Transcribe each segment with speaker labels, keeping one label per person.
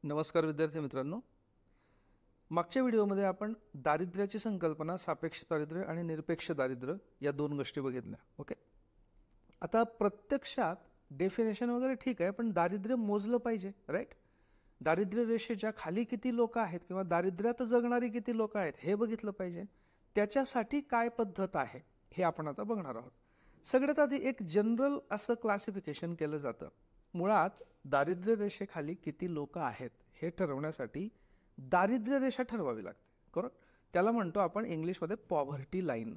Speaker 1: नमस्कार विद्यार्थी मित्रांनो, मागच्या व्हिडिओमध्ये आपण दारिद्र्याची संकल्पना, सापेक्ष दारिद्र्य आणि निरपेक्ष दारिद्र्य या दोन गोष्टी बघितल्या. ओके, आता प्रत्यक्षात डेफिनेशन वगैरे ठीक आहे, पण दारिद्र्य मोजलं पाहिजे, राईट. दारिद्र्य रेषेच्या खाली किती लोक आहेत किंवा दारिद्र्यात जगणारी किती लोक आहेत हे बघितलं पाहिजे. त्याच्यासाठी काय पद्धत आहे हे आपण आता बघणार आहोत. सगळ्यात आधी एक जनरल असं क्लासिफिकेशन केलं जातं. मुळात दारिद्र्य रेषेखाली किती लोक आहेत हे ठरवण्यासाठी दारिद्र्य रेषा ठरवावी लागते, करेक्ट. त्याला म्हणतो आपण इंग्लिशमध्ये पॉव्हर्टी लाईन.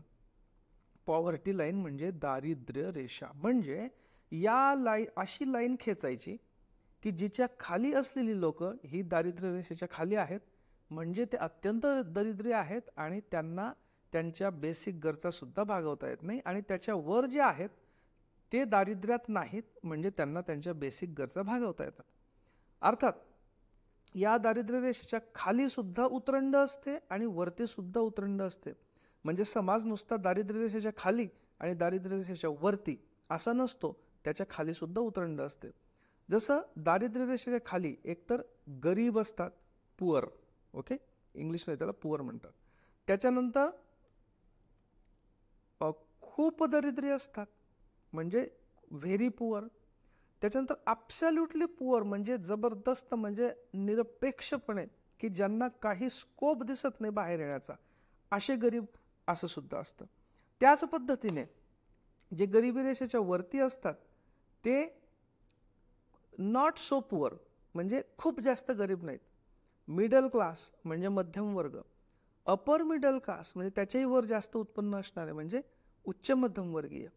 Speaker 1: पॉव्हर्टी लाईन म्हणजे दारिद्र्य रेषा. म्हणजे या अशी लाईन खेचायची की जिच्या खाली असलेली लोक ही दारिद्र्य रेषेच्या खाली आहेत, म्हणजे ते अत्यंत दरिद्री आहेत आणि त्यांना त्यांच्या बेसिक गरजा सुद्धा भागवता येत नाही, आणि त्याच्या वर जे आहेत ते दारिद्र्यात नाहीत, म्हणजे त्यांना त्यांच्या बेसिक गरजा भागवता येतात. अर्थात या दारिद्र्य रेषेच्या खाली सुद्धा उतरंड असते आणि वरती सुद्धा उतरंड असते. म्हणजे समाज नुसता दारिद्र्य रेषेच्या खाली आणि दारिद्र्य रेषेच्या वरती असा नसतो, त्याच्या खाली सुद्धा उतरंड असते. जसं दारिद्र्य रेषेच्या खाली एकतर गरीब असतात, पुअर, ओके, इंग्लिशमध्ये त्याला पुअर म्हणतात. त्याच्यानंतर खूप दरिद्री असतात म्हणजे व्हेरी पुअर. त्याच्यानंतर ॲब्सोल्युटली पुअर म्हणजे जबरदस्त, म्हणजे निरपेक्षपणे की ज्यांना काही स्कोप दिसत नाही बाहेर येण्याचा, असे गरीब असं सुद्धा असतं. त्याच पद्धतीने जे गरिबी रेषेच्या वरती असतात ते नॉट सो पुअर म्हणजे खूप जास्त गरीब नाहीत. मिडल क्लास म्हणजे मध्यम वर्ग. अपर मिडल क्लास म्हणजे त्याच्याही वर जास्त उत्पन्न असणारे म्हणजे उच्च मध्यमवर्गीय.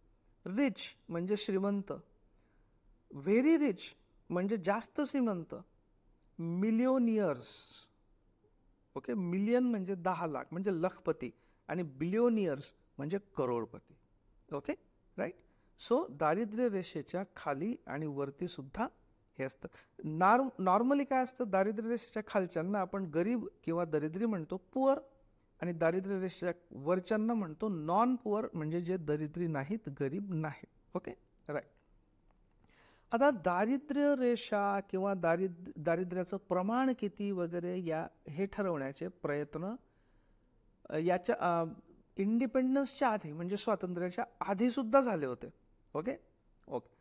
Speaker 1: रिच म्हणजे श्रीमंत. व्हेरी रिच म्हणजे जास्त श्रीमंत. मिलिओनियर्स, ओके, मिलियन म्हणजे 10 लाख म्हणजे लखपती, आणि बिलिओनियर्स म्हणजे करोडपती. Okay, right. सो दारिद्र्य रेषेच्या खाली आणि वरती सुद्धा हे असतं. नॉर्मली काय असतं, दारिद्र्य रेषेच्या खालच्यांना आपण गरीब किंवा दरिद्री म्हणतो, पुअर, आणि दारिद्र्य रेषेच्या वरच्यांना म्हणतो नॉन पुअर, म्हणजे जे दरिद्री नाहीत, गरीब नाहीत. Okay, right. आता दारिद्र्य रेषा किंवा दारिद्र्याचं प्रमाण किती वगैरे हे ठरवण्याचे प्रयत्न याच्या इंडिपेंडन्सच्या आधी म्हणजे स्वातंत्र्याच्या आधी सुद्धा झाले होते. ओके ओके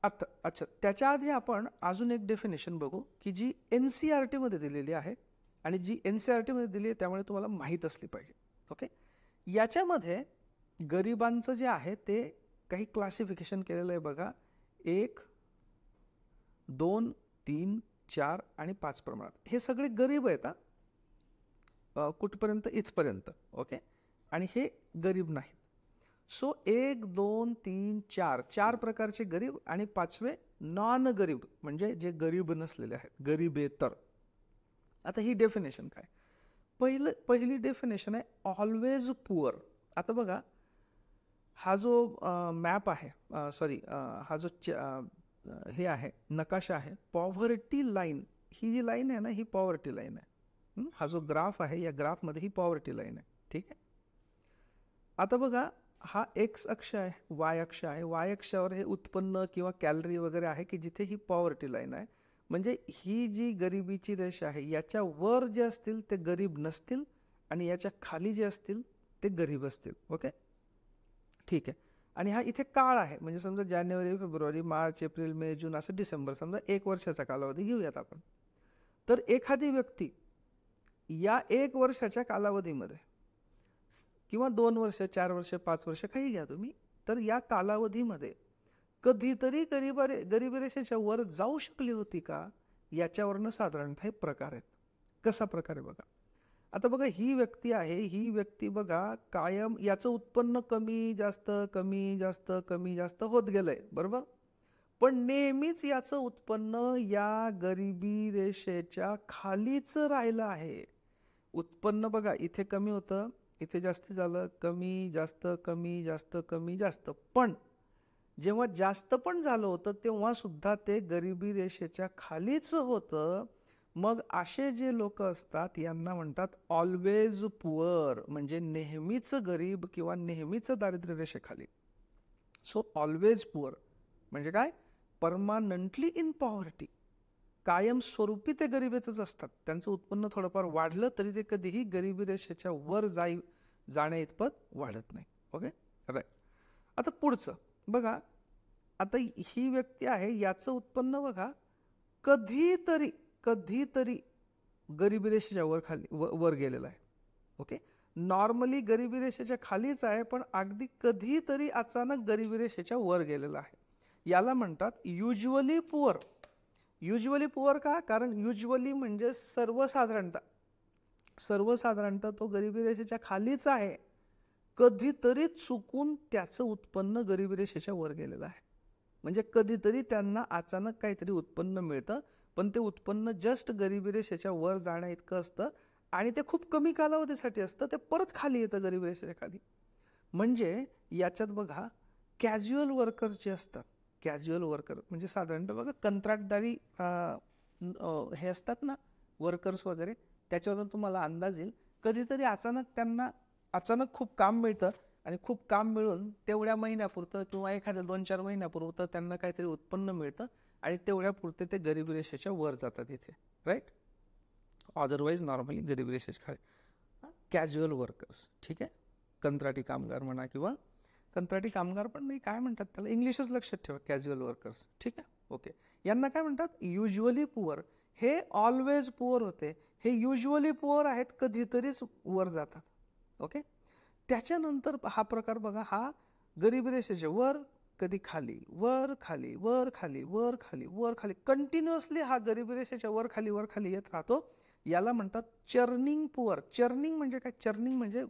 Speaker 1: आता अच्छा, त्याच्या आधी आपण अजून एक डेफिनेशन बघू की जी NCERT मध्ये दिलेली आहे, आणि जी NCERT मध्ये दिली आहे त्यामुळे तुम्हाला माहीत असली पाहिजे. ओके, याच्यामध्ये गरिबांचं जे आहे ते काही क्लासिफिकेशन केलेलं आहे बघा. 1, 2, 3, 4 आणि 5 प्रमाणात हे सगळे गरीब आहेत. कुठपर्यंत? इथपर्यंत. ओके, आणि हे गरीब नाहीत. सो 1, 2, 3, 4 4 प्रकारचे गरीब, आणि 5वे नॉन गरीब म्हणजे जे गरीब नसलेले आहेत, गरीबेतर. आता ही डेफिनेशन काय? पहिली डेफिनेशन आहे ऑलवेज पुअर. आता बघा, हा जो मॅप आहे, सॉरी, हा जो हे आहे, नकाशा आहे, पॉव्हर्टी लाईन, ही जी लाईन आहे ना, ही पॉव्हर्टी लाईन आहे. हा जो ग्राफ आहे, या ग्राफमध्ये ही पॉव्हर्टी लाईन आहे. ठीक आहे. आता बघा, हा एक्स अक्ष आहे, वाय अक्ष आहे. वाय अक्षावर हे उत्पन्न किंवा कॅलरी वगैरे आहे की जिथे ही पॉव्हर्टी लाईन आहे. म्हणजे ही जी गरिबीची रेषा आहे, याच्या वर जे असतील ते गरीब नसतील, आणि याच्या खाली जे असतील ते गरीब असतील. ओके, ठीक आहे. आणि हा इथे काळ आहे, म्हणजे समजा जानेवारी, फेब्रुवारी, मार्च, एप्रिल, मे, जून, असं डिसेंबर, समजा 1 वर्षाचा कालावधी घेऊयात आपण. तर एखादी व्यक्ती या 1 वर्षाच्या कालावधीमध्ये किंवा 2 वर्ष, 4 वर्ष, 5 वर्ष, काही घ्या तुम्ही, तर या कालावधीमध्ये कधीतरी गरिबी रेषेच्या वर जाऊ शकली होती का, याच्यावरनं साधारणतः हे प्रकार आहेत. कसा प्रकार आहे बघा. आता बघा, ही व्यक्ती आहे, ही व्यक्ती बघा कायम याचं उत्पन्न कमी जास्त कमी जास्त कमी जास्त होत गेलंय, बरोबर. पण नेहमीच याचं उत्पन्न या गरिबी रेषेच्या खालीच राहिलं आहे. उत्पन्न बघा, इथे कमी होतं, इथे जास्त झालं, कमी जास्त कमी जास्त कमी जास्त. पण जेव्हा जास्त पण झालं होतं तेव्हा सुद्धा ते गरिबी रेषेच्या खालीच होतं. मग असे जे लोक असतात यांना म्हणतात ऑलवेज पुअर, म्हणजे नेहमीच गरीब किंवा नेहमीच दारिद्र्य रेषेखाली. सो ऑलवेज पुअर म्हणजे काय? Permanently in poverty. कायमस्वरूपी ते गरिबीतच असतात. त्यांचं उत्पन्न थोडंफार वाढलं तरी ते कधीही गरिबी रेषेच्या वर जाण्या इतपत वाढत नाही. Okay, right. आता पुढचं बघा, आता ही व्यक्ती आहे, याचं उत्पन्न बघा कधीतरी गरिबी रेषेच्या वर गेलेलं आहे. ओके, नॉर्मली गरिबी रेषेच्या खालीच आहे, पण अगदी कधीतरी अचानक गरिबी रेषेच्या वर गेलेला आहे. याला म्हणतात युजली पुअर. युजली पुअर का? कारण युजली म्हणजे सर्वसाधारणतः तो गरिबी रेषेच्या खालीच आहे, कधीतरी चुकून त्याचं उत्पन्न गरिबी रेषेच्या वर गेलेलं आहे. म्हणजे कधीतरी त्यांना अचानक काहीतरी उत्पन्न मिळतं, पण ते उत्पन्न जस्ट गरिबी रेषेच्या वर जाण्या इतकं असतं आणि ते खूप कमी कालावधीसाठी असतं, ते परत खाली येतं गरिबी रेषेच्या खाली. म्हणजे याच्यात बघा कॅज्युअल वर्कर्स जे असतात, कॅज्युअल वर्कर म्हणजे साधारणतः बघा कंत्राटदारी हे असतात ना वर्कर्स वगैरे, त्याच्यावरून तुम्हाला अंदाज येईल. कधीतरी त्यांना अचानक खूप काम मिळतं आणि खूप काम मिळून तेवढ्या महिन्यापुरतं किंवा एखाद्या 2-4 महिन्यापुरतं त्यांना काहीतरी उत्पन्न मिळतं आणि तेवढ्यापुरते ते गरिबी रेषेच्या वर जातात इथे, राईट. अदरवाईज नॉर्मली गरिबी रेषेच्या खाली कॅज्युअल वर्कर्स. ठीक आहे, कंत्राटी कामगार म्हणा किंवा कंत्राटी कामगार पण नाही, काय म्हणतात त्याला, इंग्लिशच लक्षात ठेवा, कॅज्युअल वर्कर्स. ठीक आहे, ओके. यांना काय म्हणतात? Usually poor. हे ऑलवेज पुअर होते, हे युजली पुअर आहेत, कधीतरीच वर जातात. ओके, त्याच्यानंतर हा प्रकार बघा, हा गरिबी रेषेच्या वर कधी खाली, वर खाली, वर खाली, वर खाली, वर खाली, कंटिन्युअसली हा गरिबी रेषेच्या वर खाली येत राहतो. याला म्हणतात चर्निंग पुअर. चर्निंग म्हणजे काय? चर्निंग म्हणजे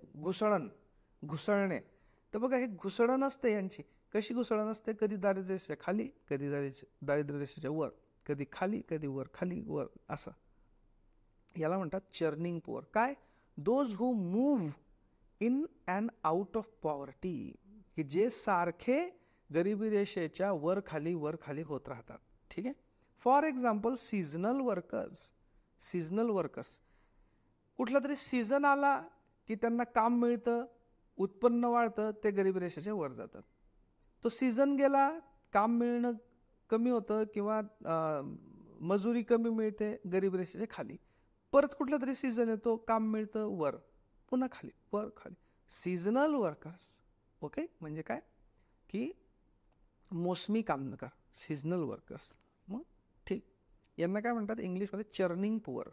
Speaker 1: घुसळणे. तर बघा, हे घुसळण असते यांची. कशी घुसळण असते? कधी दारिद्र्य रेषेच्या खाली, कधी दारिद्र्य रेषेच्या वर, कधी खाली, कधी वर, खाली, वर, असं. याला म्हणतात चर्निंग पुअर. काय? Those who move in and out of poverty, की जे सारखे गरिबी रेषेच्या वर खाली होत राहतात. ठीक आहे. For example seasonal workers. कुठला तरी सीझन आला की त्यांना काम मिळतं, उत्पन्न वाढतं, ते गरिबी रेषेच्या वर जातात. तो सीझन गेला, काम मिळणं कमी होतं किंवा मजुरी कमी मिळते, गरिबी रेषेच्या खाली. परत कुठला तरी सीझन येतो, काम मिळतं, वर, पुन्हा खाली, वर खाली. Seasonal workers. ओके, म्हणजे काय की मोसमी कामगार, सीझनल वर्कर्स. मग ठीक, यांना काय म्हणतात इंग्लिशमध्ये? Churning poor.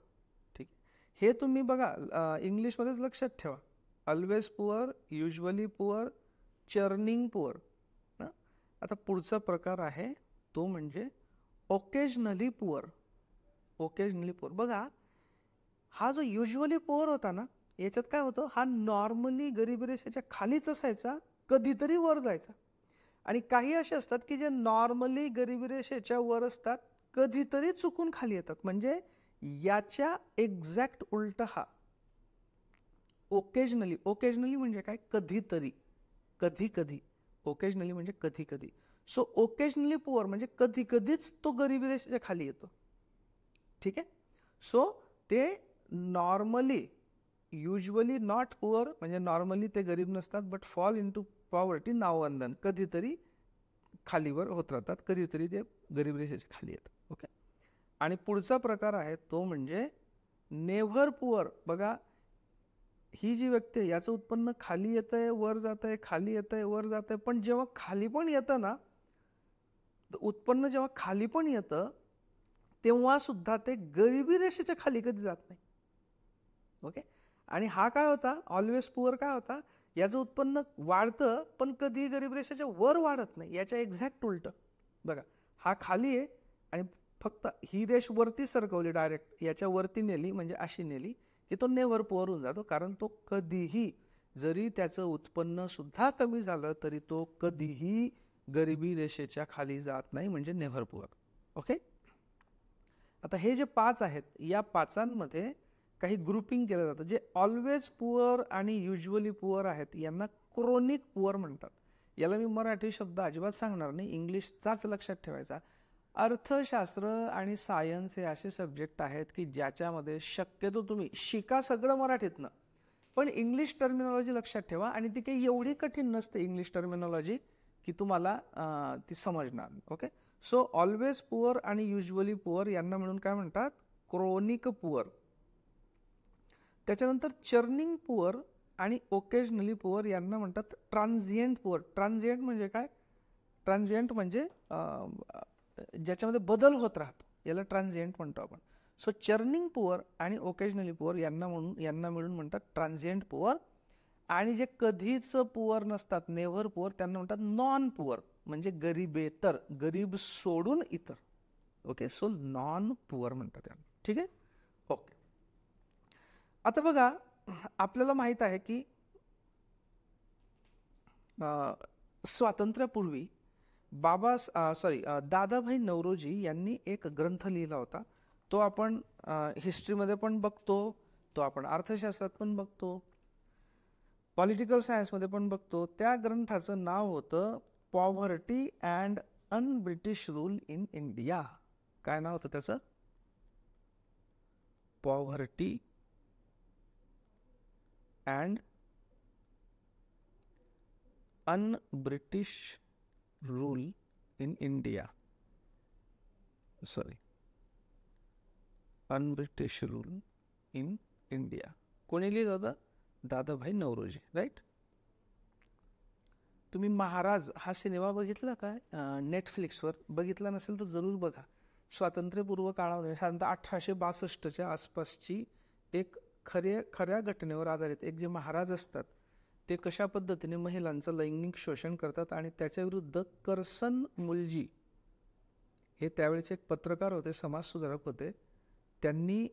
Speaker 1: ठीक, हे तुम्ही बघा इंग्लिशमध्येच लक्षात ठेवा. Always poor, usually poor, churning poor. आता पुढचा प्रकार आहे तो म्हणजे ओकेजनली पुअर. ओकेजनली पुअर बघा, हा जो युजली पुअर होता ना, याच्यात काय होतं, हा नॉर्मली गरिबी रेषेच्या खालीच असायचा, कधीतरी वर जायचा. आणि काही असे असतात की जे नॉर्मली गरिबी रेषेच्या वर असतात, कधीतरी चुकून खाली येतात. म्हणजे याच्या एक्झॅक्ट उलट हा ओकेजनली. ओकेजनली म्हणजे काय? कधीतरी, कधी. ओकेजनली म्हणजे कधी. सो ओकेजनली पुअर म्हणजे कधीच तो गरिबी रेषेच्या खाली येतो. ठीक आहे. सो ते नॉर्मली, युजली नॉट पुअर म्हणजे नॉर्मली ते गरीब नसतात, but fall into poverty now and then. कधीतरी खालीवर होत राहतात, कधीतरी ते गरिबी रेषेच्या खाली येतात. ओके. आणि पुढचा प्रकार आहे तो म्हणजे नेव्हर पुअर. बघा, ही जी व्यक्ती आहे, याचं उत्पन्न खाली येत आहे, वर जात आहे, खाली येत आहे, वर जात आहे. पण जेव्हा खाली पण येतं ना, उत्पन्न जेव्हा खाली पण येतं, तेव्हा सुद्धा ते गरिबी रेषेच्या खाली कधी जात नाही. ओके. आणि हा काय होता? ऑलवेज पुअर काय होता? याचं उत्पन्न वाढतं, पण कधी गरिबी रेषेच्या वर वाढत नाही. याच्या एक्झॅक्ट उलट बघा, हा खाली आहे आणि फक्त ही रेष वरती सरकवली, डायरेक्ट याच्या वरती नेली, म्हणजे अशी नेली की तो नेव्हर पुअर होऊन जातो. कारण तो कधीही, जरी त्याचं उत्पन्न सुद्धा कमी झालं तरी तो कधीही गरिबी रेषेच्या खाली जात नाही, म्हणजे नेव्हर पुअर. ओके. आता हे जे 5 आहेत, या 5 काही ग्रुपिंग केलं जातं. जे ऑलवेज पुअर आणि युजली पुअर आहेत, यांना क्रोनिक पुअर म्हणतात. याला मी मराठी शब्द अजिबात सांगणार नाही, इंग्लिशचाच लक्षात ठेवायचा. अर्थशास्त्र आणि सायन्स हे असे सब्जेक्ट आहेत की ज्याच्यामध्ये शक्यतो तुम्ही शिका सगळं मराठीतनं, पण इंग्लिश टर्मिनॉलॉजी लक्षात ठेवा. आणि ती काही एवढी कठीण नसते इंग्लिश टर्मिनॉलॉजी की तुम्हाला ती समजणार. ओके. सो ऑलवेज पुअर आणि युजली पुअर यांना म्हणून काय म्हणतात, क्रोनिक पुअर. त्याच्यानंतर चर्निंग पुअर आणि ओकेजनली पुअर यांना म्हणतात ट्रान्झिएंट पुअर. ट्रान्झिएंट म्हणजे काय, ट्रान्झिएंट म्हणजे ज्याच्यामध्ये बदल होत राहतो, याला ट्रान्झिएंट म्हणतो आपण. सो चर्निंग पुअर आणि ओकेजनली पुअर यांना मिळून म्हणतात ट्रान्झिएंट पुअर. आणि जे कधीच पुअर नसतात, नेव्हर पुअर, त्यांना म्हणतात नॉन पुअर, म्हणजे गरीबेतर, गरीब सोडून इतर. ओके, सो नॉन पुअर म्हणतात त्यांना. ठीक आहे, ओके. आता बघा, आपल्याला माहित आहे की स्वातंत्र्यापूर्वी दादाभाई नौरोजी यांनी एक ग्रंथ लिहिला होता. तो आपण हिस्ट्रीमध्ये पण बघतो, तो आपण अर्थशास्त्रात पण बघतो, पॉलिटिकल सायन्समध्ये पण बघतो. त्या ग्रंथाचं नाव होतं poverty and unBritish rule in India. काय नाव होतं त्याचं? Poverty and unBritish rule in India. Un-British rule in India. कोणी लिहिलं होतं? दादाभाई नौरोजी, राईट. तुम्ही महाराज हा सिनेमा बघितला काय? नेटफ्लिक्सवर. बघितला नसेल तर जरूर बघा. स्वातंत्र्यपूर्व काळामध्ये साधारणतः 1862च्या आसपासची एक खऱ्या घटनेवर आधारित एक जे महाराज असतात ते कशा पद्धतीने महिलांचं लैंगिक शोषण करतात आणि त्याच्याविरुद्ध करसन मुलजी हे त्यावेळेचे एक पत्रकार होते, समाजसुधारक होते. त्यांनी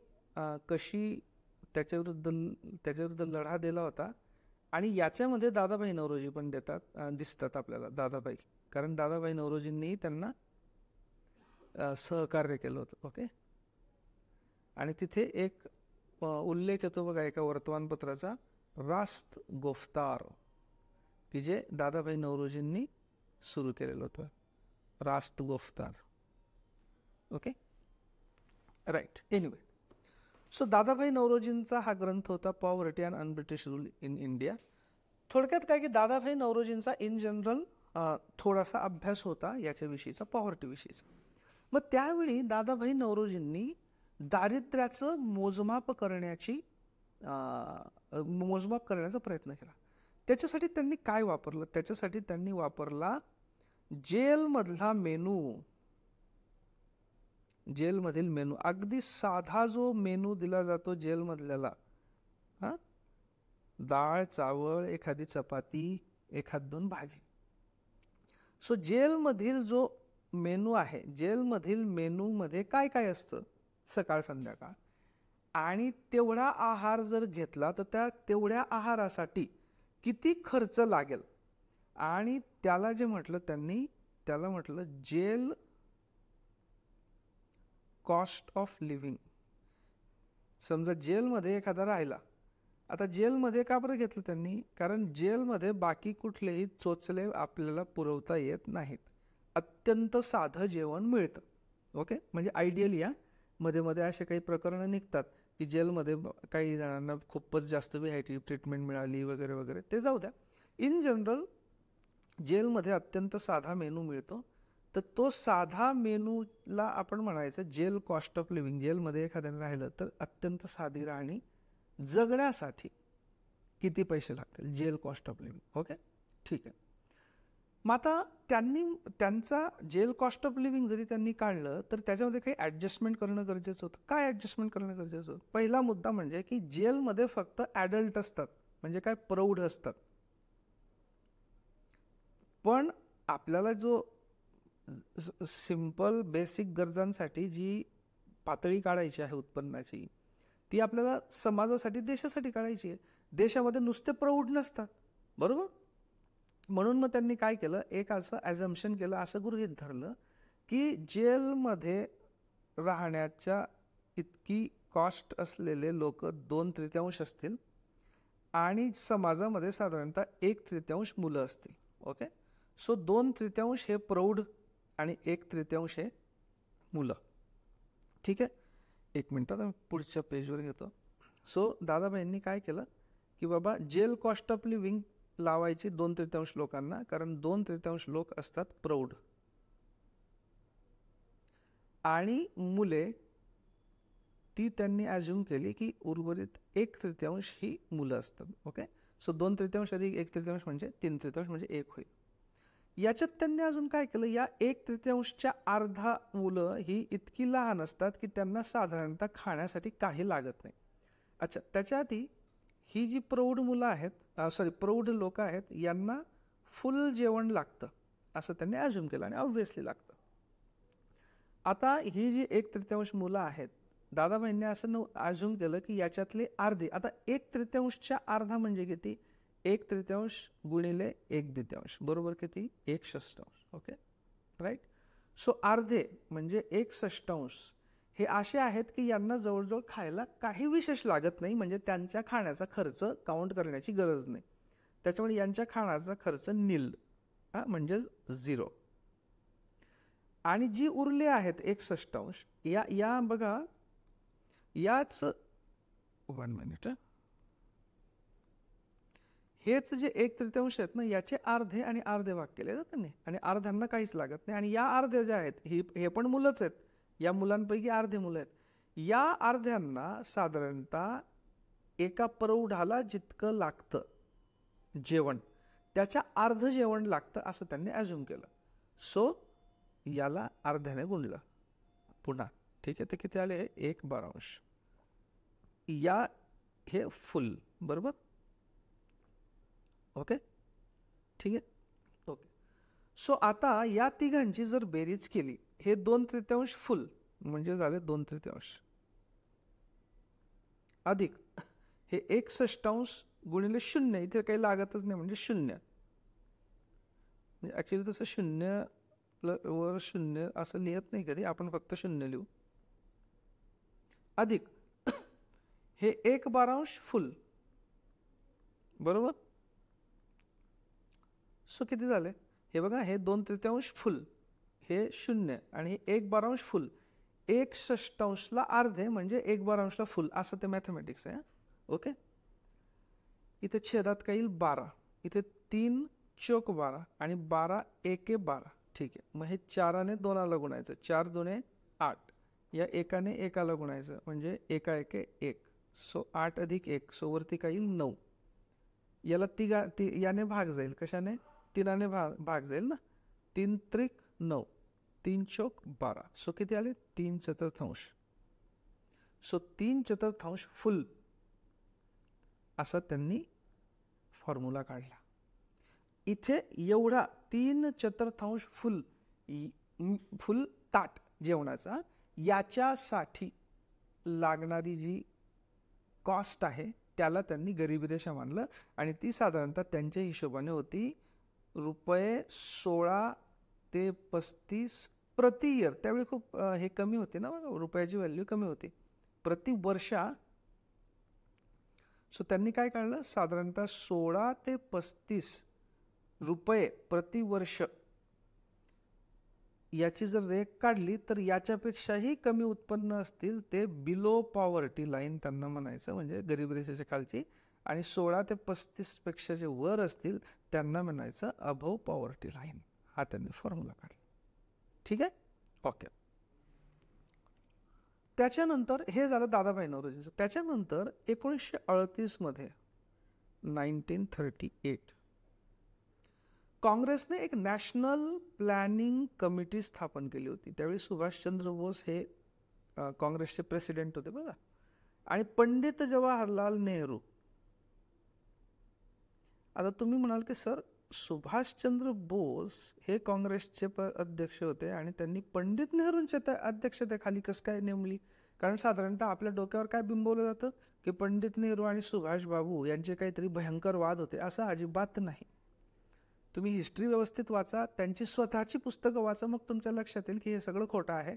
Speaker 1: कशी त्याच्याविरुद्ध लढा दिला होता. आणि याच्यामध्ये दादाभाई नौरोजी पण दिसतात आपल्याला, दादाभाई, कारण दादाभाई नौरोजींनी त्यांना सहकार्य केलं होतं. ओके, आणि तिथे एक उल्लेख येतो बघा एका वर्तमानपत्राचा, रास्त गोफ्तार, की जे दादाभाई नौरोजींनी सुरू केलेलं होतं, Rast Goftar. Okay, right. Anyway, so Dadabhai नौरोजींचा हा ग्रंथ होता poverty and unBritish rule in India. थोडक्यात काय की दादाभाई नौरोजींचा इन जनरल थोडासा अभ्यास होता याच्याविषयीचा, पॉव्हर्टीविषयीचा. मग त्यावेळी दादाभाई नौरोजींनी दारिद्र्याचं मोजमाप करण्याचा प्रयत्न केला. त्याच्यासाठी त्यांनी काय वापरलं? त्याच्यासाठी त्यांनी वापरला जेलमधला मेनू. जेलमधील मेनू, अगदी साधा जो मेनू दिला जातो जेलमधल्याला, डाळ, चावळ, एखादी चपाती, एखाद 2 भाजी. सो जेलमधील जो मेनू आहे, जेलमधील मेनूमध्ये काय काय असतं सकाळ संध्याकाळ, आणि तेवढा आहार जर घेतला तर तेवढ्या आहारासाठी किती खर्च लागेल, आणि त्याला जे म्हटलं त्यांनी, त्याला म्हटलं जेल कॉस्ट ऑफ लिव्हिंग. समजा जेलमध्ये एखादा राहिला, आता जेलमध्ये का बरं घेतलं त्यांनी? कारण जेलमध्ये बाकी कुठलेही चोचले आपल्याला पुरवता येत नाहीत, अत्यंत साधं जेवण मिळतं. ओके, म्हणजे आयडियली मध्ये मध्ये असे काही प्रकरणं निघतात की जेलमध्ये काही जणांना खूपच जास्त व्हीआयपी ट्रीटमेंट मिळाली वगैरे वगैरे, ते जाऊ द्या. इन जनरल जेलमध्ये अत्यंत साधा मेनू मिळतो. तर तो साधा मेनूला आपण म्हणायचं जेल कॉस्ट ऑफ लिव्हिंग. जेलमध्ये एखाद्याने राहिलं तर अत्यंत साधी राहणी जगण्यासाठी किती पैसे लागतील, जेल कॉस्ट ऑफ लिव्हिंग. ओके, ठीक आहे. मग आता त्यांचा जेल कॉस्ट ऑफ लिव्हिंग जरी त्यांनी काढलं तर त्याच्यामध्ये काही ॲडजस्टमेंट करणं गरजेचं होतं. काय ॲडजस्टमेंट करणं गरजेचं होतं? पहिला मुद्दा म्हणजे की जेलमध्ये फक्त ॲडल्ट असतात, म्हणजे काय, प्रौढ असतात. पण आपल्याला जो सिंपल बेसिक गरजांसाठी जी पातळी काढायची आहे उत्पन्नाची, ती आपल्याला समाजासाठी, देशासाठी काढायची आहे. देशामध्ये नुसते प्रौढ नसतात, बरोबर. म्हणून मग त्यांनी काय केलं, एक असं ॲझम्पशन केलं, असं गृहीत धरलं की जेलमध्ये राहण्याच्या इतकी कॉस्ट असलेले लोक 2/3 असतील आणि समाजामध्ये साधारणतः 1/3 मुलं असतील. ओके, सो 2/3 हे प्रौढ आणि 1/3 हे मुलं. ठीक आहे, एक मिनटात मी पुढच्या पेजवर घेतो. सो दादाभाईंनी काय केलं की बाबा जेल कॉस्ट ऑफ लिव्हिंग लावायची 2/3 लोकांना, कारण 2/3 लोक असतात प्रौढ. आणि मुले ती त्यांनी ॲज्युम केली की उर्वरित 1/3 ही मुलं असतात. ओके, सो 2/3 अधिक 1/3 म्हणजे 3/3 म्हणजे 1 होईल. याच्यात त्यांनी अजून काय केलं, या 1/3च्या अर्धा मुलं ही इतकी लहान असतात की त्यांना साधारणतः खाण्यासाठी काही लागत नाही. अच्छा, त्याच्या आधी ही जी प्रौढ मुलं आहेत, प्रौढ लोक आहेत, यांना फुल जेवण लागतं असं त्यांनी ॲज्युम केलं आणि ऑब्व्हियसली लागतं. आता ही जी 1/3 मुलं आहेत, दादाभाईंनी असं ॲज्युम केलं की याच्यातले अर्धे, आता 1/3च्या अर्धा म्हणजे किती, 1/3 गुणिले 1/3 बरोबर किती, 1/6. Okay, right. सो अर्धे म्हणजे 1/6 हे असे आहेत की यांना जवळजवळ खायला काही विशेष लागत नाही, म्हणजे त्यांच्या खाण्याचा खर्च काउंट करण्याची गरज नाही. त्याच्यामुळे यांच्या खाण्याचा खर्च निल, म्हणजे 0. आणि जी उरले आहेत 1/6 या बघा, याच 1 मिनिट, हेच जे 1/3 आहेत ना, याचे अर्धे आणि अर्धे भाग केले जातात नाही, आणि अर्ध्यांना काहीच लागत नाही. आणि या अर्ध्या ज्या आहेत हे पण मुलंच आहेत, या मुलांपैकी अर्धे मुलं आहेत. या अर्ध्यांना साधारणतः एका प्रौढाला जितकं लागतं जेवण, त्याच्या अर्ध जेवण लागतं असं त्यांनी ॲज्युम केलं. सो याला अर्ध्याने गुणलं पुन्हा. ठीक आहे, ते किती आले, 1/12. या हे फुल, बरोबर. ओके, ठीक आहे. ओके, सो आता या तिघांची जर बेरीज केली, हे 2/3 फुल म्हणजे झाले 2/3 अधिक हे 1/6 गुणिले 0, इथे काही लागतच नाही म्हणजे 0. म्हणजे ॲक्च्युली तसं 0 वर 0 असं लिहत नाही कधी, आपण फक्त 0 लिहू. अधिक हे 1/12 फुल, बरोबर. सो किती झाले, हे बघा, हे 2/3 फुल, हे 0 आणि हे 1/12 फुल. 1/6ला अर्धे म्हणजे 1/12ला फुल, असं ते मॅथमॅटिक्स आहे. ओके, इथे छेदात काय येईल, 12. इथे 3 चोक 12 आणि 12 एके 12. ठीक आहे, मग हे 4ने 2ला गुणायचं, 4 2 8, या 1ने 1ला गुणायचं म्हणजे 1 1 1. सो 8 अधिक 1, सो वरती काय येईल, 9. याला याने भाग जाईल, कशाने, 3ने भाग जाईल ना, 3 त्रिक 9, 3 चोक 12. सो किती आले, 3/4. सो 3/4 फुल असा त्यांनी फॉर्म्युला काढला. इथे एवढा 3/4 फुल ताट जेवणाचा, याच्यासाठी लागणारी जी कॉस्ट आहे त्याला त्यांनी गरिबी रेषा मानलं, आणि ती साधारणतः त्यांच्या हिशोबाने होती ₹16 ते 35 प्रति इयर. त्यावेळी खूप हे कमी होते ना, रुपयाची व्हॅल्यू कमी होती प्रति वर्षा. सो त्यांनी काय काढलं, साधारणतः 16 ते 35 रुपये प्रति वर्ष याची जर रेख काढली तर याच्यापेक्षाही कमी उत्पन्न असतील ते बिलो पॉवर्टी लाईन त्यांना म्हणायचं, म्हणजे गरीब रेषेच्या खालची. आणि 16 ते 35 पेक्षा जे वर असतील त्यांना म्हणायचं अबव्ह पॉवर्टी लाईन. हा त्यांनी फॉर्म्युला काढला. ठीक आहे, ओके. त्याच्यानंतर हे झालं दादाभाई नौरोजीचं. त्याच्यानंतर 1938 मध्ये 1938 काँग्रेसने एक नॅशनल प्लॅनिंग कमिटी स्थापन केली होती. त्यावेळी सुभाषचंद्र बोस हे काँग्रेसचे प्रेसिडेंट होते बघा, आणि पंडित जवाहरलाल नेहरू. आता तुम्ही म्हणाल की सर, सुभाषचंद्र बोस हे काँग्रेसचे अध्यक्ष होते आणि त्यांनी पंडित नेहरूंच्या अध्यक्षतेखाली कसं काय नेमली? कारण साधारणतः आपल्या डोक्यावर काय बिंबवलं जातं की पंडित नेहरू आणि सुभाष बाबू यांचे काहीतरी भयंकर वाद होते. असं अजिबात नाही. तुम्ही हिस्ट्री व्यवस्थित वाचा, त्यांची स्वतःची पुस्तकं वाचा, मग तुमच्या लक्षात येईल की हे सगळं खोटं आहे.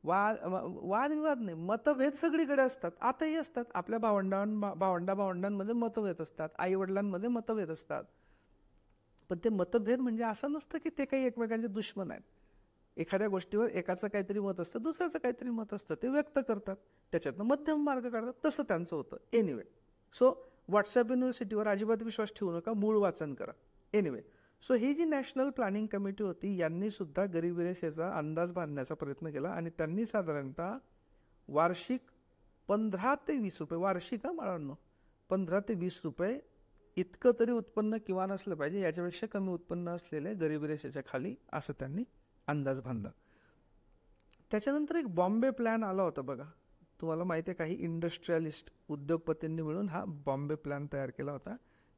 Speaker 1: वादविवाद नाही, मतभेद सगळीकडे असतात, आताही असतात. आपल्या भावंडांमध्ये मतभेद असतात, आईवडिलांमध्ये मतभेद असतात. पण ते मतभेद म्हणजे असं नसतं की ते काही एकमेकांचे दुश्मन आहेत. एखाद्या गोष्टीवर एकाचं काहीतरी मत असतं, दुसऱ्याचं काहीतरी मत असतं, ते व्यक्त करतात, त्याच्यातनं मध्यम मार्ग काढतात. तसं त्यांचं होतं. एनिवे, सो व्हॉट्सअप युनिव्हर्सिटीवर अजिबात विश्वास ठेवू नका, मूळ वाचन करा. एनिवे, सो ही जी नॅशनल प्लॅनिंग कमिटी होती यांनी सुद्धा गरिबी रेषेचा अंदाज बांधण्याचा प्रयत्न केला आणि त्यांनी साधारणतः वार्षिक 15 ते 20 रुपये, वार्षिक बाळांनो, 15 ते 20 रुपये इतकं तरी उत्पन्न किमान असलं पाहिजे, याच्यापेक्षा कमी उत्पन्न असलेले गरिबी रेषेच्या खाली, असं त्यांनी अंदाज बांधला. त्याच्यानंतर एक बॉम्बे प्लॅन आला होता बघा, तुम्हाला माहिती आहे, काही इंडस्ट्रियलिस्ट उद्योगपतींनी मिळून हा बॉम्बे प्लॅन तयार केला होता.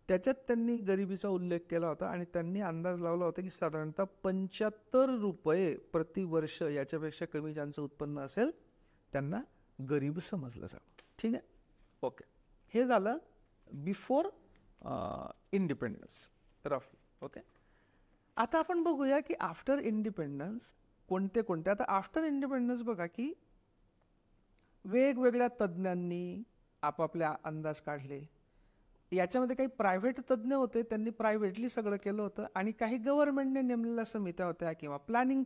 Speaker 1: त्याच्यात त्यांनी गरिबीचा उल्लेख केला होता आणि त्यांनी अंदाज लावला होता की साधारणतः 75 रुपये प्रतिवर्ष याच्यापेक्षा कमी ज्यांचं उत्पन्न असेल त्यांना गरीब समजलं जावं. ठीक आहे, ओके. हे झालं बिफोर इंडिपेंडन्स रफली. ओके, आता आपण बघूया की आफ्टर इंडिपेंडन्स कोणते कोणते. आता आफ्टर इंडिपेंडन्स बघा की वेगवेगळ्या तज्ज्ञांनी आपापले अंदाज काढले. याच्यामध्ये काही प्रायव्हेट तज्ज्ञ होते, त्यांनी प्रायव्हेटली सगळं केलं होतं, आणि काही गव्हर्नमेंटने नेमलेल्या समित्या होत्या किंवा प्लॅनिंग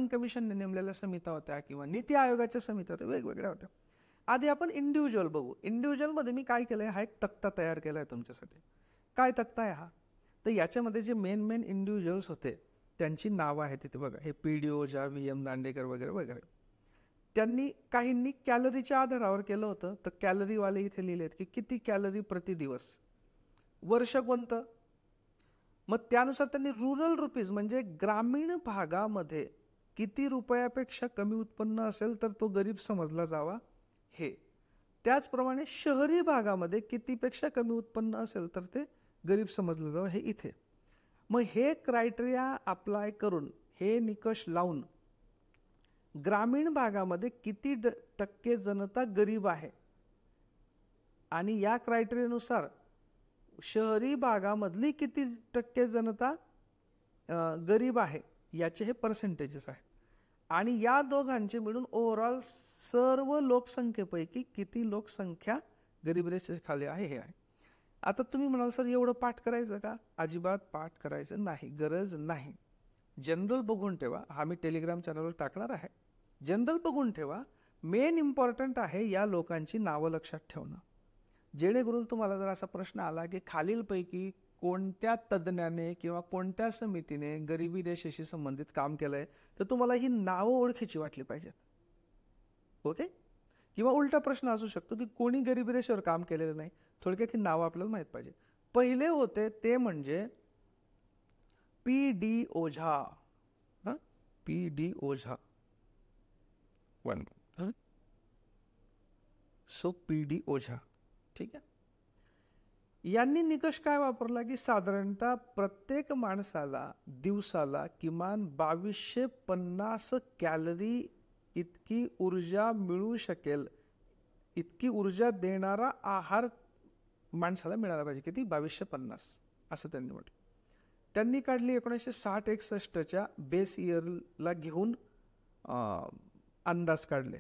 Speaker 1: कमिशनने नेमलेल्या समित्या होत्या किंवा नीती आयोगाच्या समित्या होत्या, वेगवेगळ्या होत्या. आधी आपण इंडिव्हिज्युअल बघू. इंडिव्हिज्युअलमध्ये मी काय केलं आहे, हा एक तक्ता तयार केला आहे तुमच्यासाठी. काय तक्ता आहे हा? तर याच्यामध्ये जे मेन इंडिव्हिज्युअल्स होते त्यांची नावं आहेत तिथे बघा. हे PD ओझा, VM दांडेकर वगैरे वगैरे. त्यांनी काहींनी कॅलरीच्या आधारावर केलं होतं, तर कॅलरीवाले इथे लिहिलेत की किती कॅलरी प्रति दिवस, वर्ष कोणतं. मग त्यानुसार त्यांनी रुरल रुपीज म्हणजे ग्रामीण भागामध्ये किती रुपयापेक्षा कमी उत्पन्न असेल तर तो गरीब समजला जावा, हे. त्याचप्रमाणे शहरी भागामध्ये कितीपेक्षा कमी उत्पन्न असेल तर ते गरीब समजलं जावं, हे इथे. मग हे क्रायटेरिया अप्लाय करून, हे निकष लावून ग्रामीण भागामध्ये किती टक्के जनता गरीब आहे आणि या क्रायटेरियानुसार शहरी भागामधली किती टक्के जनता गरीब आहे याचे हे पर्सेंटेजेस आहेत. आणि या दोघांचे मिळून ओव्हरऑल सर्व लोकसंख्येपैकी किती लोकसंख्या गरीब रेषेच्या खाली आहे हे आहे. आता तुम्ही म्हणाल सर एवढं पाठ करायचं का? अजिबात पाठ करायचं नाही, गरज नाही. जनरल बघून ठेवा, हा मी टेलिग्राम चॅनलवर टाकणार आहे. जनरल बघून ठेवा. मेन इम्पॉर्टंट आहे या लोकांची नावं लक्षात ठेवणं, जेणेकरून तुम्हाला जर असा प्रश्न आला की खालीलपैकी कोणत्या तज्ज्ञाने किंवा कोणत्या समितीने गरिबी रेषेशी संबंधित काम केलंय, तर तुम्हाला ही नावं ओळखीची वाटली पाहिजेत. ओके, किंवा उलटा प्रश्न असू शकतो की कोणी गरिबी रेषेवर काम केलेलं नाही, थोडक्यात ही नावं आपल्याला माहीत पाहिजे. पहिले होते ते म्हणजे PD Ojha. PD Ojha so PD Ojha. ठीक आहे. यांनी निकष काय वापरला की साधारणतः प्रत्येक माणसाला दिवसाला किमान 2250 कॅलरी इतकी ऊर्जा मिळू शकेल, इतकी ऊर्जा देणारा आहार माणसाला मिळाला पाहिजे. किती? 2250, असं त्यांनी म्हटलं. त्यांनी काढली 1960-61च्या बेस इयरला घेऊन अंदाज काढले.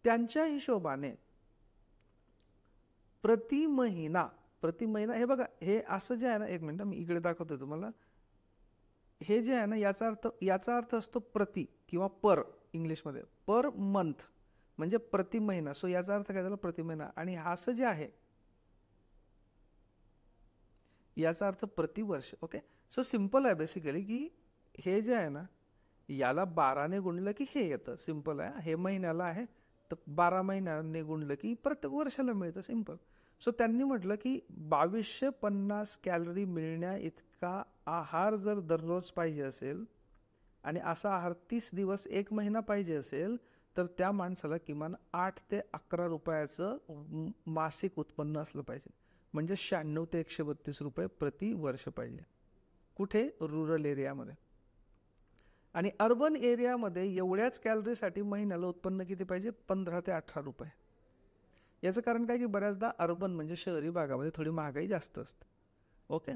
Speaker 1: त्यांच्या हिशोबाने प्रति महिना हे बघा, हे असं जे आहे ना, एक मिनिट मी इकडे दाखवतो तुम्हाला. हे जे आहे ना, याचा अर्थ असतो प्रति किंवा पर, इंग्लिशमध्ये पर मंथ म्हणजे प्रति महिना. सो याचा अर्थ काय झाला? प्रति महिना. आणि असं जे आहे याचा अर्थ प्रति वर्ष. ओके, सो सिंपल आहे बेसिकली की हे जे आहे ना, याला 12ने गुणलं की हे येतं. सिंपल आहे. हे महिन्याला आहे तर 12 महिन्याने गुणलं की प्रत्येक वर्षाला मिळतं. सिंपल. सो त्यांनी म्हटलं की 2250 कॅलरी मिळण्या इतका आहार जर दररोज पाहिजे असेल आणि असा आहार 30 दिवस 1 महिना पाहिजे असेल तर त्या माणसाला किमान 8 ते 11 रुपयाचं मासिक उत्पन्न असलं पाहिजे. म्हणजे 96 ते 132 रुपये प्रति वर्ष पाहिजे. कुठे? रुरल एरियामध्ये. आणि अर्बन एरियामध्ये एवढ्याच कॅलरीसाठी महिन्याला उत्पन्न किती पाहिजे? 15 ते 18 रुपये. याचं कारण काय की बऱ्याचदा अर्बन म्हणजे शहरी भागामध्ये थोडी महागाई जास्त असते. ओके,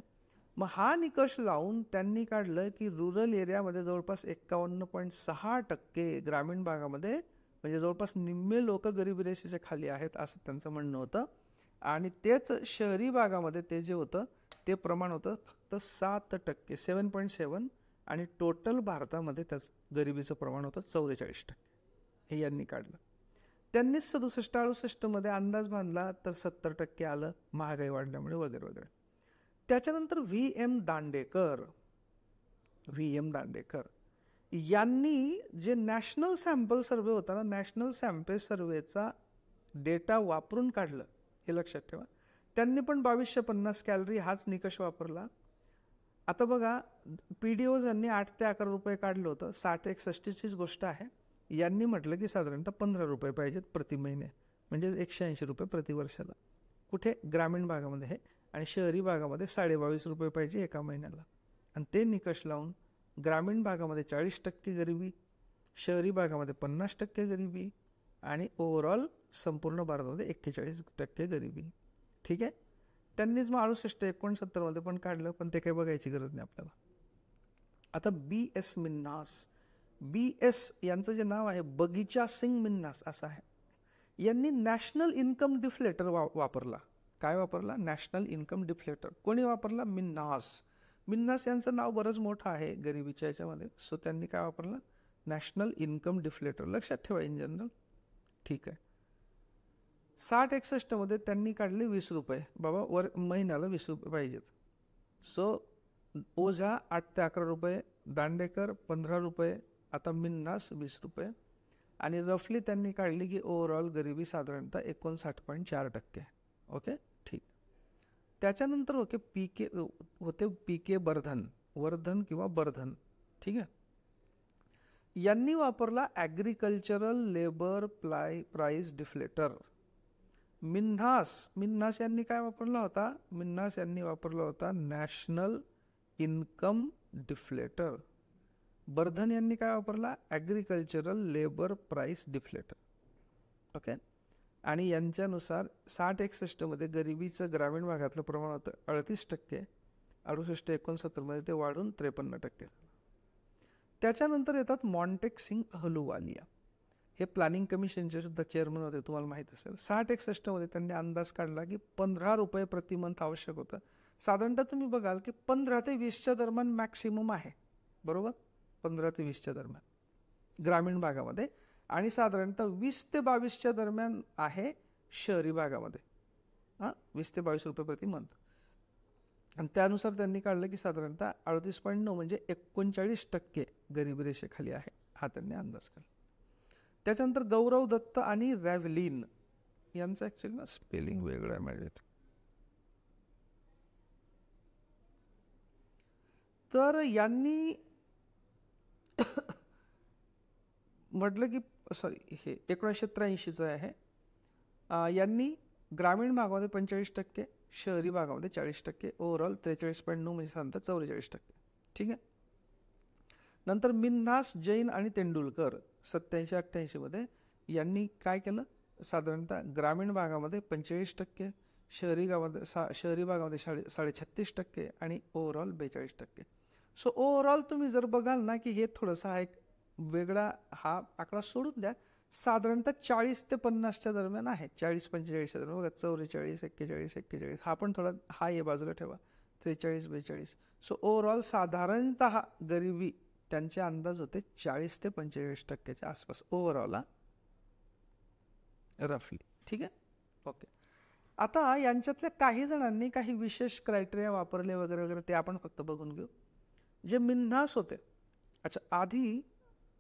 Speaker 1: मग हा निकष लावून त्यांनी काढलं की रुरल एरियामध्ये जवळपास 51.6%, ग्रामीण भागामध्ये म्हणजे जवळपास निम्मे लोक गरिबी रेषेच्या खाली आहेत असं त्यांचं म्हणणं होतं. आणि तेच शहरी भागामध्ये ते जे होतं ते प्रमाण होतं फक्त 7%, 7.7. आणि टोटल भारतामध्ये त्याचं गरिबीचं प्रमाण होतं 44%. हे यांनी काढलं. त्यांनी 67-68 मध्ये अंदाज बांधला तर 70% आलं महागाई वाढल्यामुळे वगैरे वगैरे. त्याच्यानंतर व्ही एम दांडेकर यांनी जे नॅशनल सॅम्पल सर्वे होता ना, नॅशनल सॅम्पल सर्वेचा डेटा वापरून काढलं, हे लक्षात ठेवा. त्यांनी पण 2250 कॅलरी हाच निकष वापरला. आता बघा, PDOs यांनी 8 ते 11 रुपये काढलं होतं, 60-61चीच गोष्ट आहे. यांनी म्हटलं की साधारणतः 15 रुपये पाहिजेत प्रति महिने, म्हणजे 180 रुपये प्रतिवर्षाला. कुठे? ग्रामीण भागामध्ये हे, आणि शहरी भागामध्ये 22.5 रुपये पाहिजे एका महिन्याला. आणि ते निकष लावून ग्रामीण भागामध्ये 40% गरिबी, शहरी भागामध्ये 50% गरिबी, आणि ओव्हरऑल संपूर्ण भारतामध्ये 41% गरिबी. ठीक आहे. त्यांनीच मग 68-69 पण काढलं, पण ते काही बघायची गरज नाही आपल्याला. आता BS मिन्हास, BS यांचं जे नाव आहे बगीचा सिंग मिन्हास असं आहे. यांनी नॅशनल इन्कम डिफ्लेटर वापरला. काय वापरला? National income deflator. कोणी वापरला? मिन्हास यांचं नाव बरंच मोठं आहे गरिबीच्या याच्यामध्ये. सो त्यांनी काय वापरलं? National income deflator. लक्षात ठेवा इन जनरल. ठीक आहे. 60-61 त्यांनी काढले 20 रुपये. बाबा महिन्याला 20 रुपये पाहिजेत. सो ओझा 8 ते 11 रुपये, दांडेकर 15 रुपये, आता मिन्हास 20 रुपये, आणि रफली त्यांनी काढली की ओव्हरऑल गरिबी साधारणतः 59.4%. ओके, ठीक. त्याच्यानंतर होते PK वर्धन किंवा बर्धन. ठीक आहे. यांनी वापरला agricultural labour price deflator. Minhas यांनी काय वापरला होता? मिन्हास यांनी वापरला होता नॅशनल इन्कम डिफ्लेटर. बर्धन यांनी काय वापरला? Agricultural labour price deflator. Okay. आणि यांच्यानुसार 60-61 गरिबीचं ग्रामीण भागातलं प्रमाण होतं 38%, 68-69 ते वाढून 53%. त्याच्यानंतर येतात मॉन्टेक-सिंग अहलुवालिया. हे प्लॅनिंग कमिशनचे सुद्धा चेअरमन होते, तुम्हाला माहीत असेल. 60-61 त्यांनी अंदाज काढला की 15 रुपये प्रति मंथ आवश्यक होतं. साधारणतः तुम्ही बघाल की 15 ते 20च्या दरम्यान मॅक्सिमम आहे, बरोबर? 15 ते 20च्या दरम्यान ग्रामीण भागामध्ये, आणि साधारणतः 20 ते 22च्या दरम्यान आहे शहरी भागामध्ये. 20 ते 22 रुपये प्रति मंथ. आणि त्यानुसार त्यांनी काढलं की साधारणतः 38.9 म्हणजे 39% गरिबी रेषेखाली आहे, हा त्यांनी अंदाज काढला. त्याच्यानंतर गौरव दत्त आणि रॅव्हलिन यांचं ॲक्च्युली ना स्पेलिंग वेगळं आहे माझ्या. तर यांनी म्हटलं की सॉरी, हे 1983चं आहे. यांनी ग्रामीण भागामध्ये 45%, शहरी भागामध्ये 40%, ओव्हरऑल 43.9 म्हणजे साधारणतः 44%. ठीक आहे. नंतर मिन्हास, जैन आणि तेंडुलकर 87-88 यांनी काय केलं? साधारणतः ग्रामीण भागामध्ये 45%, शहरी भागामध्ये 36.5% आणि ओव्हरऑल 42%. सो ओव्हरऑल तुम्ही जर बघाल ना की हे थोडंसं हा एक वेगळा, हा आकडा सोडून द्या, साधारणतः 40 ते 50च्या दरम्यान आहे. 40-45च्या दरम्यान बघा. 44, 41 हा पण थोडा हा ये बाजूला ठेवा, 43-42. सो ओव्हरऑल साधारणतः गरिबी त्यांचे अंदाज होते 40 ते 45%च्या आसपास ओव्हरऑल, रफली. ठीक आहे. ओके. आता यांच्यातल्या काही जणांनी काही विशेष क्रायटेरिया वापरले वगैरे वगैरे, ते आपण फक्त बघून घेऊ. जे मिन्हास होते, अच्छा आधी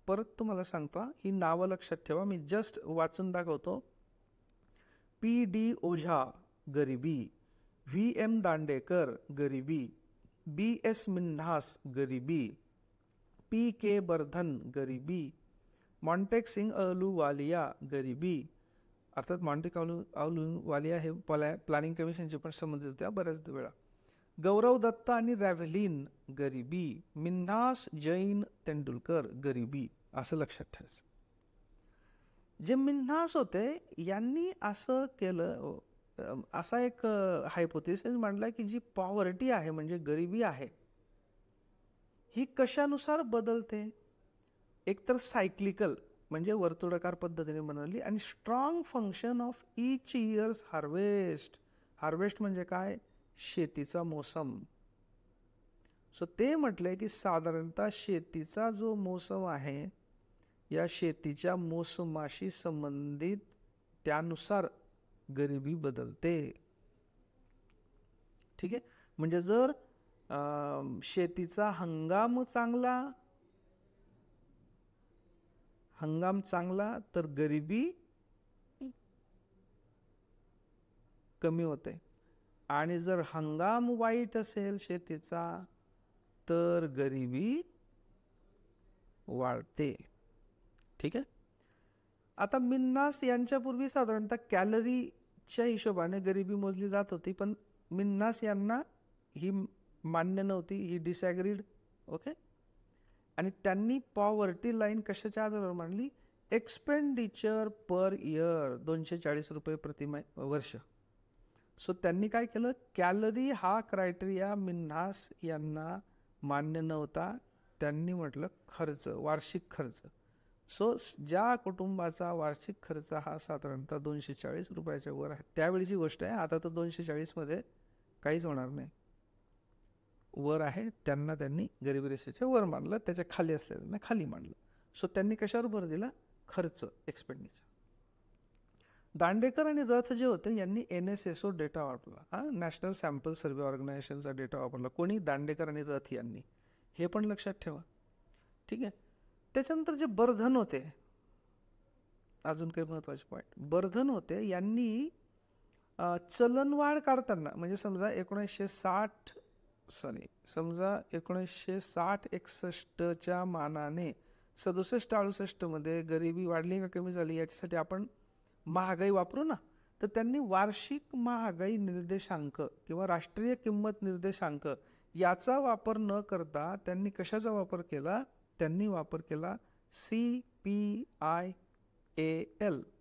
Speaker 1: परत तुम्हाला सांगतो, ही नावं लक्षात ठेवा, मी जस्ट वाचून दाखवतो. PD ओझा गरिबी, VM दांडेकर गरिबी, BS मिन्हास गरिबी, PK बर्धन गरिबी, मॉन्टेक-सिंग अहलुवालिया गरिबी. अर्थात मॉन्टेक अहलुवालिया हे प्लॅनिंग कमिशनचे पण संबंधित होत्या बऱ्याच वेळा. गौरव दत्त आणि रॅव्हलिन गरिबी, मिन्हास, जैन, तेंडुलकर गरिबी, असं लक्षात ठेवायचं. जे मिन्हास होते यांनी असं केलं, असा एक हायपोथेसिस मांडला की जी पॉवर्टी आहे म्हणजे गरिबी आहे, ही कशानुसार बदलते? एकतर सायक्लिकल म्हणजे वर्तुळाकार पद्धतीने बनवली, आणि strong function of each years harvest. Harvest म्हणजे काय? शेतीचा मोसम. सो ते म्हटले की साधारणतः शेतीचा जो मोसम आहे, या शेतीच्या मोसमाशी संबंधित त्यानुसार गरिबी बदलते. ठीक आहे. म्हणजे जर शेतीचा हंगाम चांगला तर गरिबी कमी होते, आणि जर हंगाम वाईट असेल शेतीचा तर गरिबी वाढते. ठीक आहे. आता मिन्नास यांच्यापूर्वी साधारणतः कॅलरीच्या हिशोबाने गरिबी मोजली जात होती, पण मिन्नास यांना ही मान्य नव्हती, ही डिसॅग्रीड. ओके. आणि त्यांनी पॉवर्टी लाईन कशाच्या आधारावर मांडली? एक्सपेंडिचर पर इयर, 240 रुपये प्रति वर्ष. सो त्यांनी काय केलं, कॅलरी हा क्रायटेरिया मिन्हास यांना मान्य नव्हता. त्यांनी म्हटलं खर्च, वार्षिक खर्च. सो ज्या कुटुंबाचा वार्षिक खर्च हा साधारणतः 240 रुपयाच्या वर आहे, त्यावेळीची गोष्ट आहे, आता तर 240 मध्ये काहीच होणार नाही, वर आहे, त्यांनी गरिबी रेषेच्या वर मानलं, त्याच्या खाली असलेल्यांना खाली मानलं. सो त्यांनी कशावर भर दिला? खर्च, एक्सपेंडिचर. दांडेकर आणि रथ जे होते यांनी NSSO डेटा वापरला, नॅशनल सॅम्पल सर्व्हे ऑर्गनायझेशनचा डेटा वापरला. कोणी? दांडेकर आणि रथ यांनी. हे पण लक्षात ठेवा. ठीक आहे. त्याच्यानंतर जे बर्धन होते, अजून काही महत्वाचे पॉईंट, बर्धन होते यांनी चलनवाढ काढताना, म्हणजे समजा 1960-61च्या मानाने 67-68 मध्ये गरिबी वाढली का कमी झाली, याच्यासाठी आपण महागाई वापरू ना. तर त्यांनी वार्षिक महागाई निर्देशांक किंवा राष्ट्रीय किंमत निर्देशांक याचा वापर न करता त्यांनी कशाचा वापर केला? त्यांनी वापर केला CPIAL.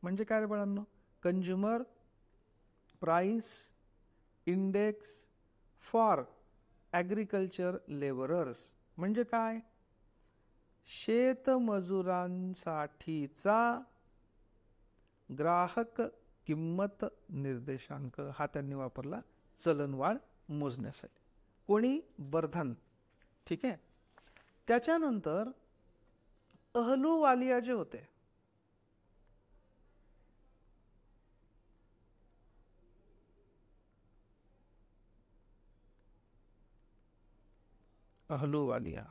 Speaker 1: म्हणजे काय रे बाळांनो? Consumer price index for agriculture labourers. म्हणजे काय? शेतमजुरांसाठीचा ग्राहक किंमत निर्देशांक हा त्यांनी वापरला चलनवाढ मोजण्यासाठी. कोणी? बर्धन. ठीक आहे. त्याच्यानंतर अहलुवालिया जे होते, अहलुवालिया,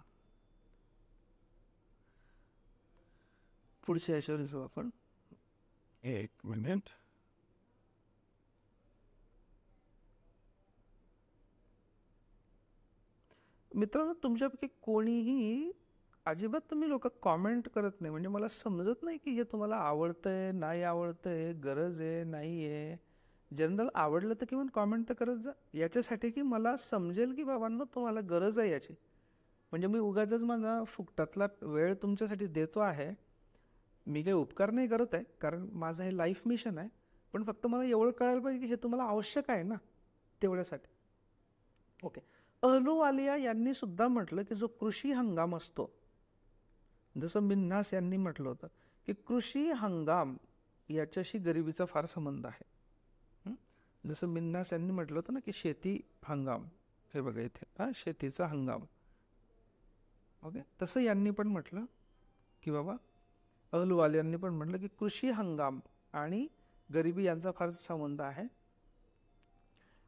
Speaker 1: पुढच्या याच्यावर घेऊ आपण. एक मिनिट. मित्रांनो, तुमच्यापैकी कोणीही अजिबात तुम्ही लोक कॉमेंट करत नाही, म्हणजे मला समजत नाही की हे तुम्हाला आवडतंय नाही आवडतंय, गरज आहे नाही आहे. जनरल आवडलं तर किंवा कॉमेंट तर करत जा, याच्यासाठी की मला समजेल की बाबांनो तुम्हाला गरज आहे याची. म्हणजे मी उगाचच माझा फुकटातला वेळ तुमच्यासाठी देतो आहे, मी काही उपकार नाही करत आहे, कारण माझं हे लाईफ मिशन आहे. पण फक्त मला एवढं कळायला पाहिजे की हे तुम्हाला आवश्यक आहे ना, तेवढ्यासाठी. ओके. अहलुवालिया यांनी सुद्धा म्हटलं की जो कृषी हंगाम असतो, जसं मिन्हास यांनी म्हटलं होतं की कृषी हंगाम याच्याशी गरिबीचा फार संबंध आहे. जसं मिन्हास यांनी म्हटलं होतं ना की शेती हंगाम, हे बघा इथे शेतीचा हंगाम. ओके. तसं यांनी पण म्हटलं की बाबा, अहलुवालियांनी पण म्हटलं की कृषी हंगाम आणि गरिबी यांचा फार संबंध आहे.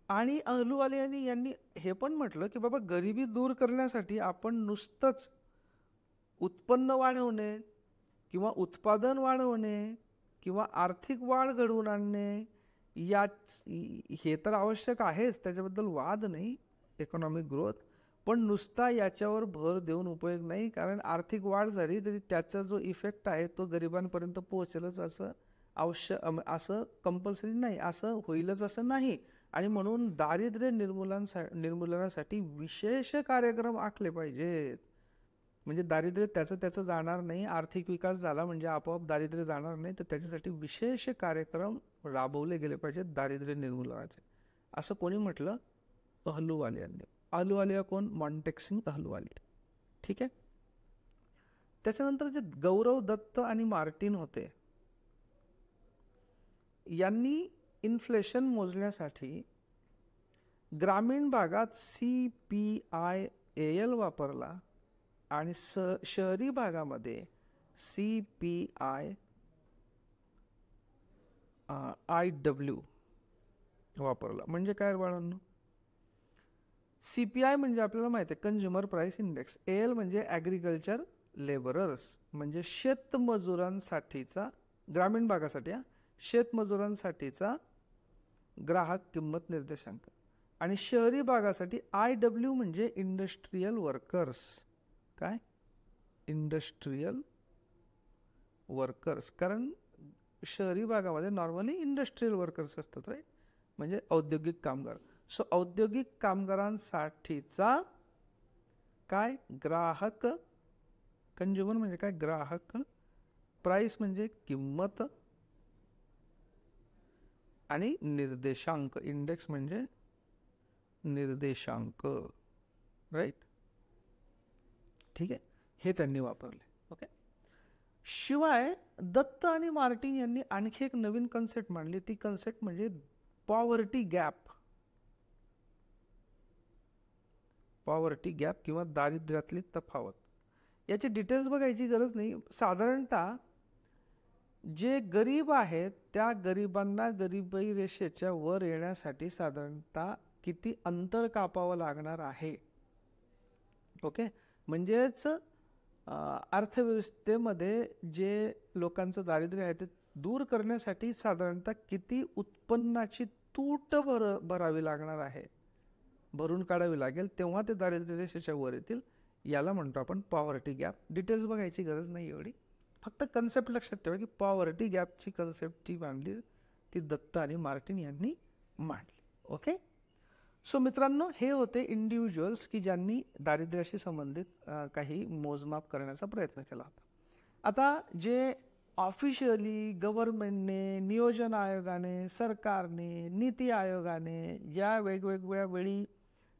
Speaker 1: आणि अहलुवालियांनी यांनी हे पण म्हटलं की बाबा, गरिबी दूर करण्यासाठी आपण नुसतंच उत्पन्न वाढवणे किंवा उत्पादन वाढवणे किंवा आर्थिक वाढ घडवून आणणे हे तर आवश्यक आहेच, त्याच्याबद्दल वाद नाही, इकॉनॉमिक ग्रोथ. पण नुसता याच्यावर भर देऊन उपयोग नाही, कारण आर्थिक वाढ झाली तरी त्याचा जो इफेक्ट आहे तो गरिबांपर्यंत पोहोचेलच असं कंपल्सरी नाही, असं होईलच असं नाही. आणि म्हणून दारिद्र्य निर्मूलनासाठी विशेष कार्यक्रम आखले पाहिजेत. म्हणजे दारिद्र्य त्याचं जाणार नाही, आर्थिक विकास झाला म्हणजे आपोआप दारिद्र्य जाणार नाही, तर त्याच्यासाठी विशेष कार्यक्रम राबवले गेले पाहिजेत दारिद्र्य निर्मूलनाचे, असं कोणी म्हटलं? अहलुवालियांनी. अहलुवालिया कोण? मॉन्टेक्सिंग अहलुवालिया. ठीक आहे. त्याच्यानंतर जे गौरव दत्त आणि मार्टिन होते, यांनी इन्फ्लेशन मोजण्यासाठी ग्रामीण भागात CPIAL वापरला आणि शहरी भागामध्ये CPIW वापरला. म्हणजे काय बाळांनो? CPI म्हणजे आपल्याला माहिती आहे कंझ्युमर प्राइस इंडेक्स. AL म्हणजे ॲग्रिकल्चर लेबरर्स, म्हणजे शेतमजुरांसाठीचा, ग्रामीण भागासाठी शेतमजुरांसाठीचा ग्राहक किंमत निर्देशांक. आणि शहरी भागासाठी IW म्हणजे इंडस्ट्रियल वर्कर्स. काय? इंडस्ट्रियल वर्कर्स, कारण शहरी भागामध्ये नॉर्मली इंडस्ट्रियल वर्कर्स असतात, राईट, म्हणजे औद्योगिक कामगार. सो औद्योगिक कामगारांसाठीचा काय? ग्राहक. कंझ्युमर म्हणजे काय? ग्राहक. प्राइस म्हणजे किंमत. आणि निर्देशांक, इंडेक्स म्हणजे निर्देशांक, राईट. ठीक आहे, हे त्यांनी वापरले. ओके. शिवाय दत्त आणि मार्टिन यांनी आणखी एक नवीन कन्सेप्ट मांडली. ती कन्सेप्ट म्हणजे पॉवर्टी गॅप. पॉवर्टी गॅप किंवा दारिद्र्यातली तफावत. याची डिटेल्स बघायची गरज नाही. साधारणतः जे गरीब आहेत त्या गरिबांना गरिबी रेषेच्या वर येण्यासाठी साधारणतः किती अंतर कापावं लागणार आहे. ओके. म्हणजेच अर्थव्यवस्थेमध्ये जे लोकांचं दारिद्र्य आहे ते दूर करण्यासाठी साधारणतः किती उत्पन्नाची तूट भरावी लागणार आहे, भरून काढावी लागेल, तेव्हा ते दारिद्र्य रेषेच्या वर येतील. याला म्हणतो आपण पॉवर्टी गॅप. डिटेल्स बघायची गरज नाही एवढी, फक्त कन्सेप्ट लक्षात ठेवा की पॉवर्टी गॅपची कन्सेप्ट जी मांडली ती दत्त आणि मार्टिन यांनी मांडली. ओके. सो मित्रांनो, हे होते इंडिव्हिज्युअल्स की ज्यांनी दारिद्र्याशी संबंधित काही मोजमाप करण्याचा प्रयत्न केला होता. आता जे ऑफिशियली गव्हर्नमेंटने, नियोजन आयोगाने, सरकारने, नीती आयोगाने ज्या वेगवेगळ्या वेळी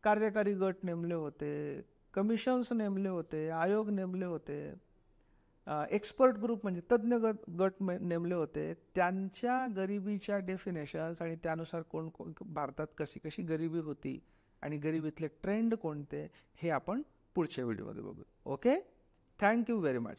Speaker 1: कार्यकारी गट नेमले होते, कमिशन्स नेमले होते, आयोग नेमले होते, एक्सपर्ट ग्रुप म्हणजे तज्ज्ञ गट नेमले होते, त्यांच्या गरिबीच्या डेफिनेशन्स आणि त्यानुसार कोण भारतात कशी कशी गरिबी होती आणि गरिबीतले ट्रेंड कोणते, हे आपण पुढच्या व्हिडिओमध्ये बघू. ओके. Thank you very much.